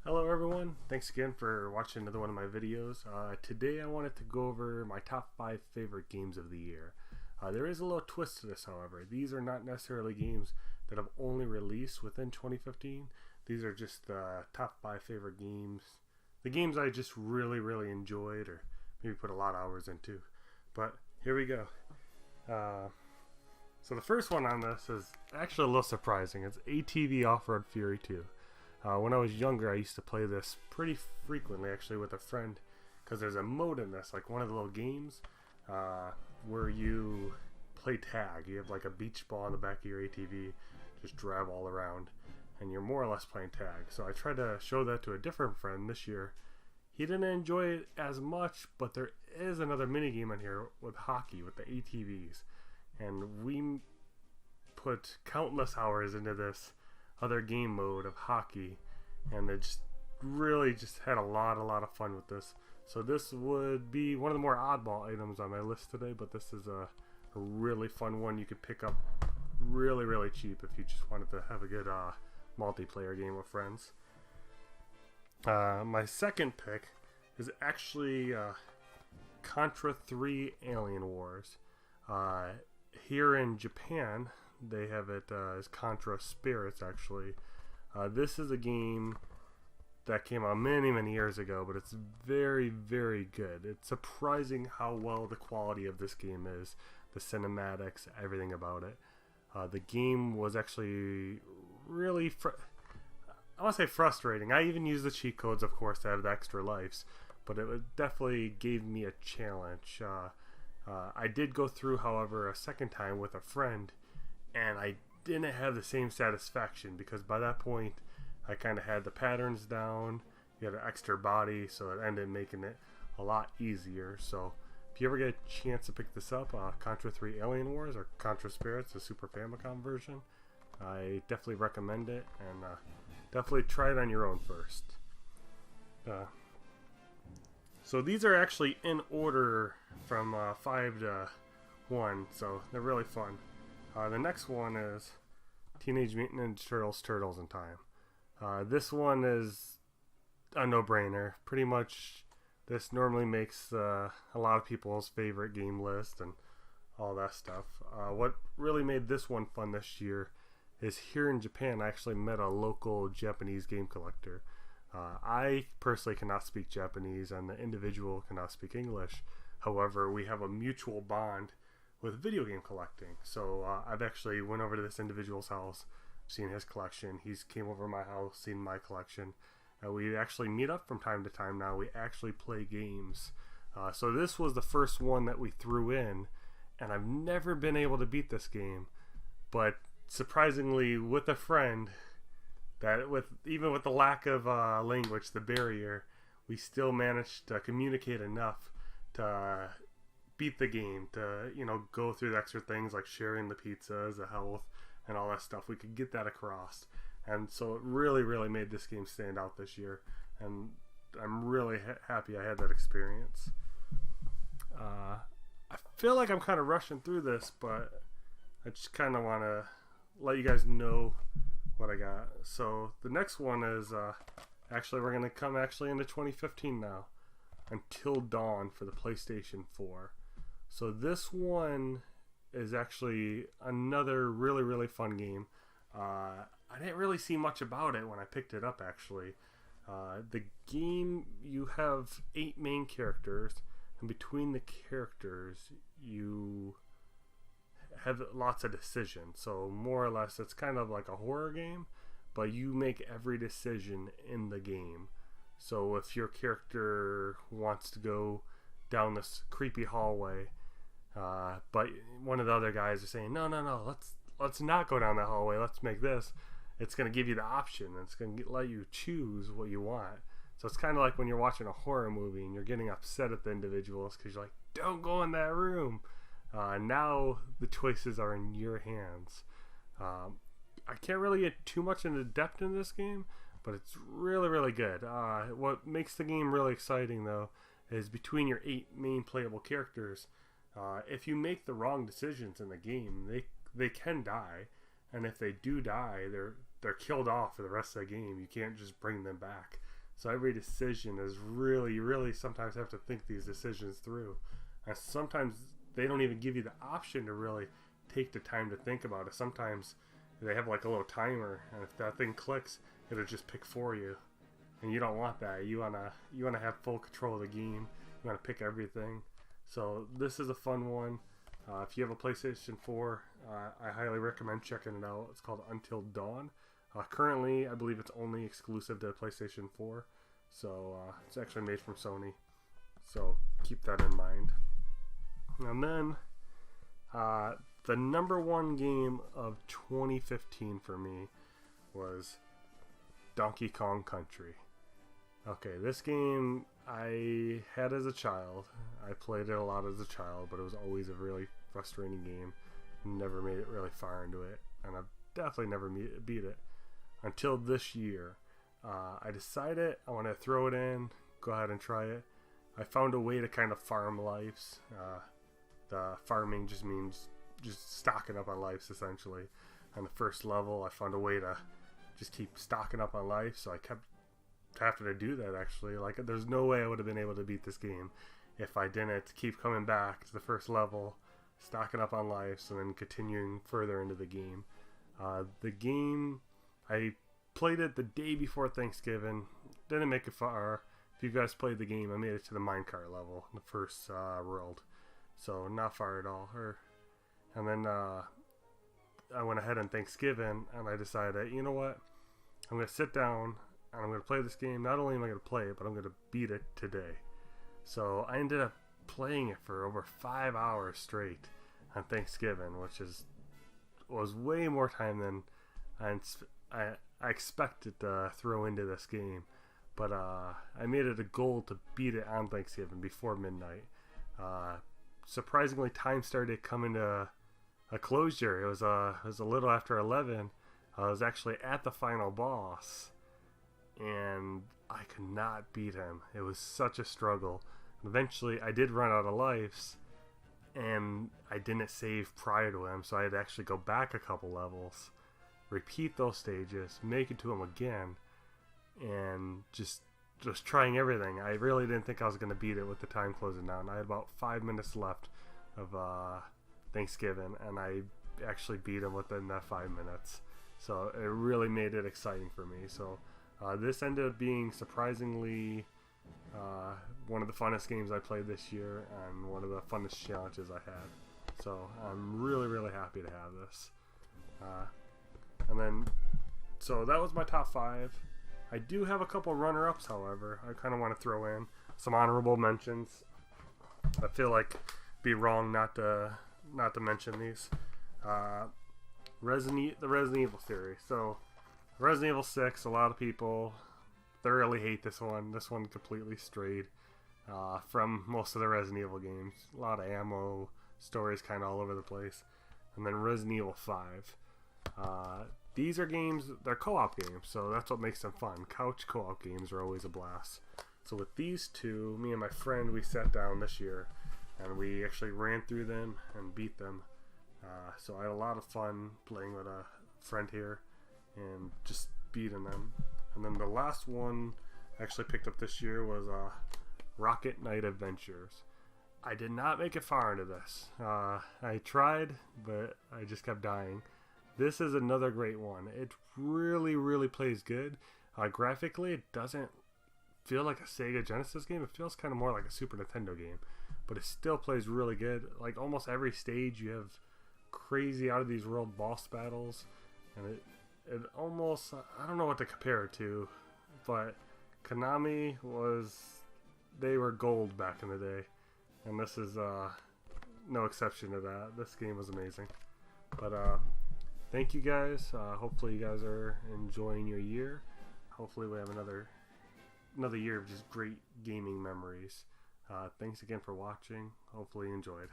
Hello everyone, thanks again for watching another one of my videos. Today I wanted to go over my top 5 favorite games of the year. There is a little twist to this, however. These are not necessarily games that have only released within 2015. These are just the top 5 favorite games. The games I just really enjoyed or maybe put a lot of hours into. But here we go. So the first one on this is actually a little surprising. It's ATV Off-Road Fury 2. When I was younger, I used to play this pretty frequently, actually, with a friend, because there's a mode in this, like one of the little games, where you play tag. You have like a beach ball on the back of your ATV, just drive all around, and you're more or less playing tag. So I tried to show that to a different friend this year. He didn't enjoy it as much, but there is another mini game in here with hockey, with the ATVs, and we put countless hours into this other game mode of hockey, and they just had a lot of fun with this. So this would be one of the more oddball items on my list today, but this is a really fun one you could pick up really cheap if you just wanted to have a good multiplayer game with friends. My second pick is actually Contra 3 Alien Wars. Here in Japan, they have it as Contra Spirits, actually. This is a game that came out many years ago, but it's very good. It's surprising how well the quality of this game is, the cinematics, everything about it. The game was actually really, I want to say frustrating. I even used the cheat codes, of course, to have the extra lives, but it definitely gave me a challenge. I did go through, however, a second time with a friend, and I didn't have the same satisfaction because by that point I kind of had the patterns down. You had an extra body, so it ended making it a lot easier. So if you ever get a chance to pick this up, Contra 3 Alien Wars or Contra Spirits, the Super Famicom version, I definitely recommend it, and definitely try it on your own first. So these are actually in order from 5 to 1, so they're really fun. The next one is Teenage Mutant Ninja Turtles: Turtles in Time. This one is a no-brainer. Pretty much, this normally makes a lot of people's favorite game list and all that stuff. What really made this one fun this year is here in Japan, I actually met a local Japanese game collector. I personally cannot speak Japanese, and the individual cannot speak English. However, we have a mutual bond with video game collecting. So I've actually went over to this individual's house, seen his collection. He's came over to my house, seen my collection. We actually meet up from time to time now. We actually play games. So this was the first one that we threw in, and I've never been able to beat this game. But surprisingly, with a friend, that even with the lack of language, the barrier, we still managed to communicate enough to beat the game, to go through the extra things like sharing the pizzas, the health, and all that stuff. We could get that across, and so it really made this game stand out this year, and I'm really happy I had that experience. I feel like I'm kind of rushing through this, but I just kind of want to let you guys know what I got. So the next one is actually, we're going to come into 2015 now, Until Dawn for the PlayStation 4. So this one is actually another really fun game. I didn't really see much about it when I picked it up, actually. The game, you have 8 main characters, and between the characters you have lots of decisions. So more or less it's kind of like a horror game, but you make every decision in the game. So if your character wants to go down this creepy hallway, but one of the other guys are saying, no, let's not go down that hallway, let's make this. It's going to give you the option. It's going to let you choose what you want. So it's kind of like when you're watching a horror movie and you're getting upset at the individuals because you're like, don't go in that room. Now the choices are in your hands. I can't really get too much into depth in this game, but it's really good. What makes the game really exciting, though, is between your 8 main playable characters, if you make the wrong decisions in the game, they can die, and if they do die, they're killed off for the rest of the game. You can't just bring them back. So every decision is really, you really sometimes have to think these decisions through. And sometimes they don't even give you the option to really take the time to think about it. Sometimes they have like a little timer, and if that thing clicks, it'll just pick for you. And you don't want that. You wanna have full control of the game. You wanna pick everything. So this is a fun one. If you have a PlayStation 4, I highly recommend checking it out. It's called Until Dawn. Currently, I believe it's only exclusive to PlayStation 4. So it's actually made from Sony. So keep that in mind. And then the number one game of 2015 for me was Donkey Kong Country. Okay, this game I had as a child. I played it a lot as a child, but it was always a really frustrating game. Never made it really far into it, and I've definitely never beat it until this year. I decided I want to throw it in, go ahead and try it. I found a way to kind of farm lives. The farming just means just stocking up on lives, essentially. On the first level, I found a way to just keep stocking up on life, so I kept having to do that, actually. Like, there's no way I would have been able to beat this game if I didn't keep coming back to the first level, stocking up on lives, and then continuing further into the game. The game, I played it the day before Thanksgiving. Didn't make it far. If you guys played the game, I made it to the minecart level, the first world. So not far at all. And then I went ahead on Thanksgiving, and I decided, you know what? I'm going to sit down, and I'm going to play this game. Not only am I going to play it, but I'm going to beat it today. So I ended up playing it for over 5 hours straight on Thanksgiving, which was way more time than I expected to throw into this game. But I made it a goal to beat it on Thanksgiving before midnight. Surprisingly, time started coming to a closure. It was a little after 11. I was actually at the final boss, and I could not beat him. It was such a struggle. Eventually, I did run out of lives, and I didn't save prior to him, so I had to actually go back a couple levels, repeat those stages, make it to him again, and just trying everything. I really didn't think I was going to beat it with the time closing down. I had about 5 minutes left of Thanksgiving, and I actually beat him within that 5 minutes. So it really made it exciting for me. So this ended up being surprisingly one of the funnest games I played this year, and one of the funnest challenges I had. So I'm really, really happy to have this. And then, so that was my top 5. I do have a couple runner-ups, however. I kind of want to throw in some honorable mentions. I feel like it'd be wrong not to mention these. The Resident Evil series. So Resident Evil 6, a lot of people thoroughly hate this one. This one completely strayed from most of the Resident Evil games. A lot of ammo, stories kind of all over the place. And then Resident Evil 5. These are games, they're co-op games, so that's what makes them fun. Couch co-op games are always a blast. So with these two, me and my friend, we sat down this year, and we actually ran through them and beat them. So I had a lot of fun playing with a friend here and just beating them. And then the last one I actually picked up this year was Rocket Knight Adventures. I did not make it far into this. I tried, but I just kept dying. This is another great one. It really, really plays good. Graphically, it doesn't feel like a Sega Genesis game. It feels kind of more like a Super Nintendo game. But it still plays really good. Like almost every stage you have crazy out of these world boss battles. And it almost, I don't know what to compare it to. But Konami they were gold back in the day. And this is no exception to that. This game was amazing. But thank you guys. Hopefully you guys are enjoying your year. Hopefully we have another year of just great gaming memories. Thanks again for watching. Hopefully you enjoyed.